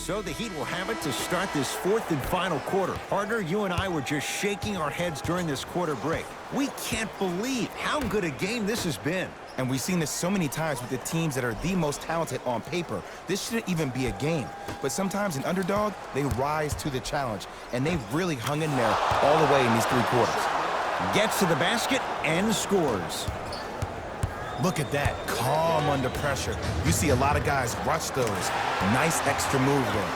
So the Heat will have it to start this fourth and final quarter. Partner, you and I were just shaking our heads during this quarter break. We can't believe how good a game this has been. And we've seen this so many times with the teams that are the most talented on paper. This shouldn't even be a game. But sometimes an underdog, they rise to the challenge. And they've really hung in there all the way in these three quarters. Gets to the basket and scores. Look at that, calm under pressure. You see a lot of guys rush those. Nice extra move there.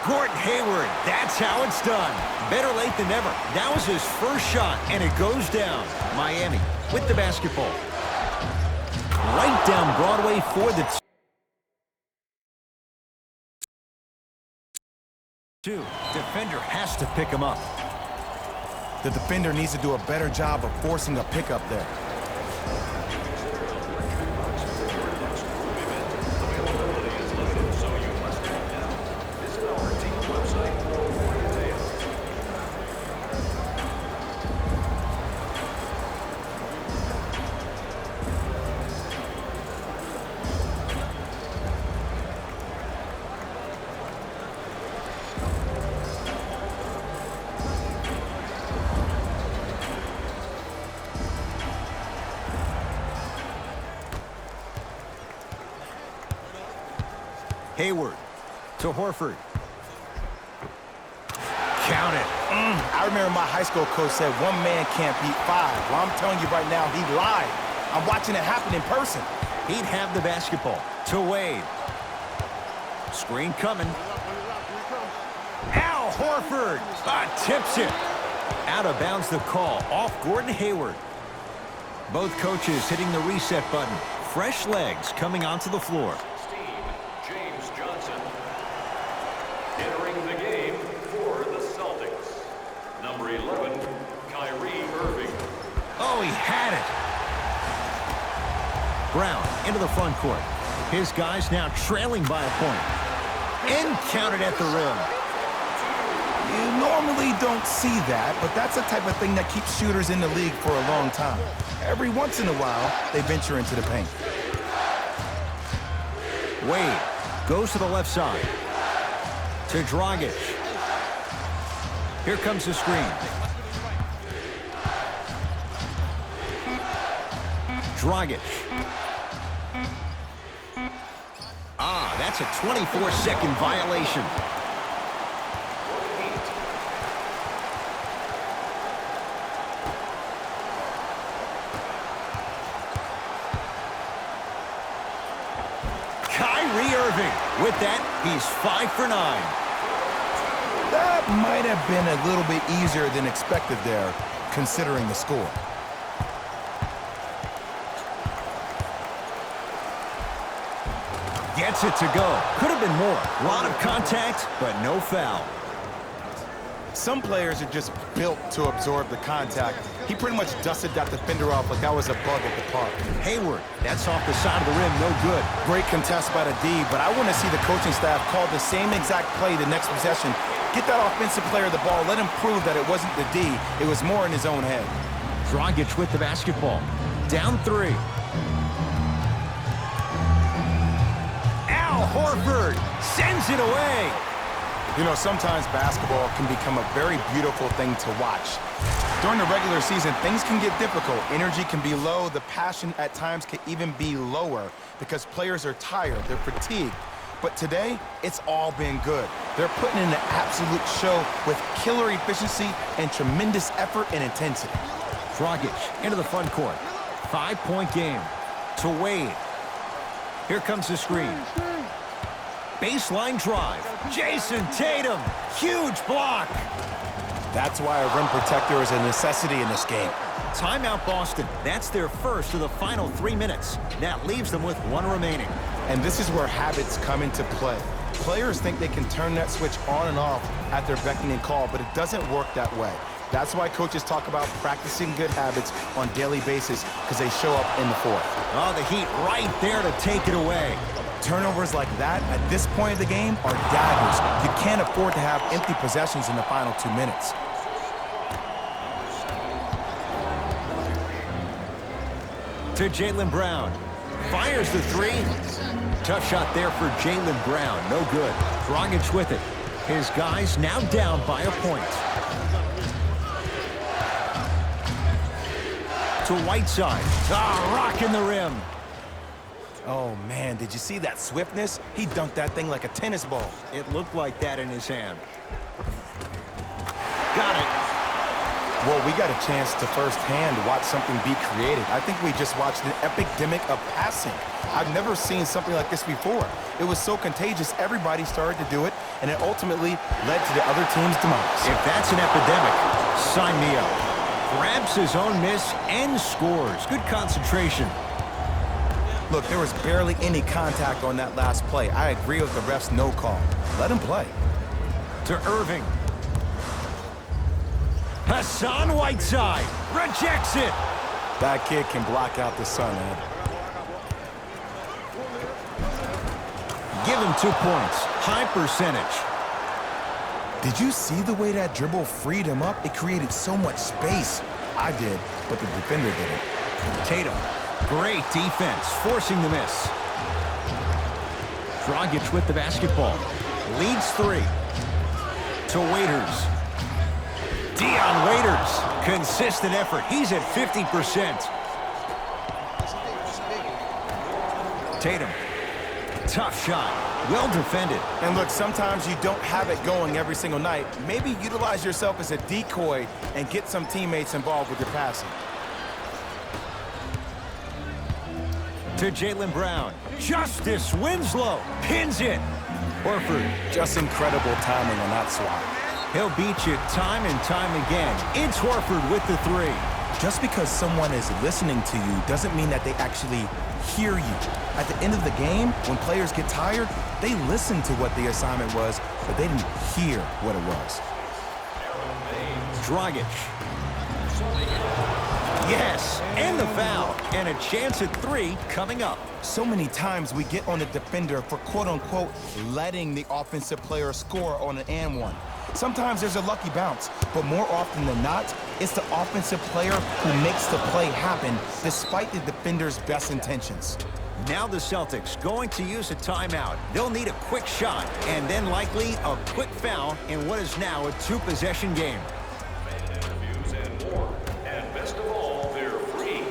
Gordon Hayward, that's how it's done. Better late than never. That was his first shot, and it goes down. Miami with the basketball. Right down Broadway for the two. Defender has to pick him up. The defender needs to do a better job of forcing a pickup there. Hayward to Horford. Count it. I remember my high school coach said one man can't beat five. Well, I'm telling you right now, he lied. I'm watching it happen in person. He'd have the basketball to Wade. Screen coming. Al Horford tips it. Out of bounds the call off Gordon Hayward. Both coaches hitting the reset button. Fresh legs coming onto the floor. Entering the game for the Celtics, number 11, Kyrie Irving. Oh, he had it. Brown into the front court. His guys now trailing by a point. And counted at the rim. You normally don't see that, but that's the type of thing that keeps shooters in the league for a long time. Every once in a while, they venture into the paint. Wade goes to the left side. To Dragic. Here comes the screen. Dragic. That's a 24-second violation. Kyrie Irving. With that, he's 5 for 9. That might have been a little bit easier than expected there, considering the score. Gets it to go. Could have been more. A lot of contact, but no foul. Some players are just built to absorb the contact. He pretty much dusted that defender off like that was a bug at the park. Hayward, that's off the side of the rim, no good. Great contest by the D, but I want to see the coaching staff call the same exact play the next possession. Get that offensive player the ball. Let him prove that it wasn't the D. It was more in his own head. Dragic with the basketball. Down 3. Al Horford sends it away. You know, sometimes basketball can become a very beautiful thing to watch. During the regular season, things can get difficult. Energy can be low. The passion at times can even be lower because players are tired. They're fatigued. But today, it's all been good. They're putting in an absolute show with killer efficiency and tremendous effort and intensity. Dragic into the front court. 5-point game to Wade. Here comes the screen. Baseline drive. Jason Tatum. Huge block. That's why a rim protector is a necessity in this game. Timeout Boston. That's their first of the final 3 minutes. That leaves them with 1 remaining. And this is where habits come into play. Players think they can turn that switch on and off at their beckoning call, but it doesn't work that way. That's why coaches talk about practicing good habits on a daily basis because they show up in the fourth. Oh, the Heat right there to take it away. Turnovers like that at this point of the game are daggers. You can't afford to have empty possessions in the final 2 minutes. To Jaylen Brown. Fires the three. Tough shot there for Jaylen Brown. No good. Dragic with it. His guys now down by a point. To Whiteside. Rocking the rim. Oh, man, did you see that swiftness? He dunked that thing like a tennis ball. It looked like that in his hand. Got it. Well, we got a chance to firsthand watch something be created. I think we just watched an epidemic of passing. I've never seen something like this before. It was so contagious, everybody started to do it, and it ultimately led to the other team's demise. If that's an epidemic, sign me up. Grabs his own miss and scores. Good concentration. Look, there was barely any contact on that last play. I agree with the ref's no call. Let him play. To Irving. Hassan Whiteside rejects it. That kid can block out the sun, Ed. Give him 2 points. High percentage. Did you see the way that dribble freed him up? It created so much space. I did, but the defender didn't. Tatum. Great defense, forcing the miss. Dragic with the basketball. Leads 3. To Waiters. Dion Waiters. Consistent effort. He's at 50%. Tatum. Tough shot. Well defended. And look, sometimes you don't have it going every single night. Maybe utilize yourself as a decoy and get some teammates involved with your passing. To Jaylen Brown. Justice Winslow pins it. Horford. Just incredible timing on that swat. He'll beat you time and time again. It's Horford with the 3. Just because someone is listening to you doesn't mean that they actually hear you. At the end of the game, when players get tired, they listen to what the assignment was, but they didn't hear what it was. Dragic. Yes, and the foul. And a chance at 3 coming up. So many times we get on the defender for quote-unquote letting the offensive player score on an and one. Sometimes there's a lucky bounce, but more often than not, it's the offensive player who makes the play happen despite the defender's best intentions. Now the Celtics going to use a timeout. They'll need a quick shot and then likely a quick foul in what is now a 2-possession game. Interviews and more. And best of all, they're free.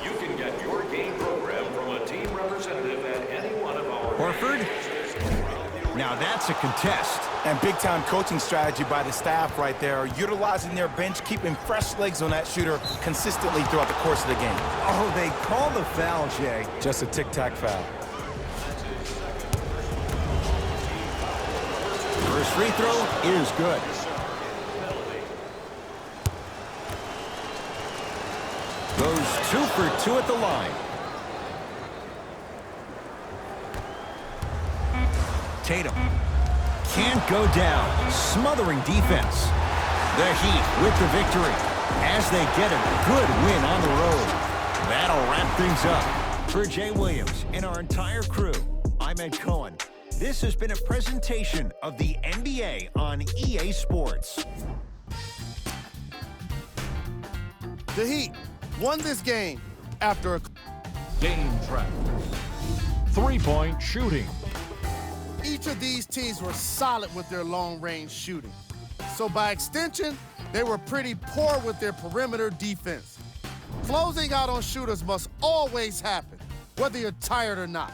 You can get your game program from a team representative at any one of our... Horford. Now that's a contest. And big-time coaching strategy by the staff right there, utilizing their bench, keeping fresh legs on that shooter consistently throughout the course of the game. Oh, they call the foul, Jay. Just a tic-tac foul. First free throw is good. Goes 2 for 2 at the line. Tatum. Can't go down. Smothering defense. The Heat with the victory as they get a good win on the road. That'll wrap things up. For Jay Williams and our entire crew, I'm Ed Cohen. This has been a presentation of the NBA on EA Sports. The Heat won this game after a... Game track. Three-point shooting. Each of these teams were solid with their long-range shooting. So by extension, they were pretty poor with their perimeter defense. Closing out on shooters must always happen, whether you're tired or not.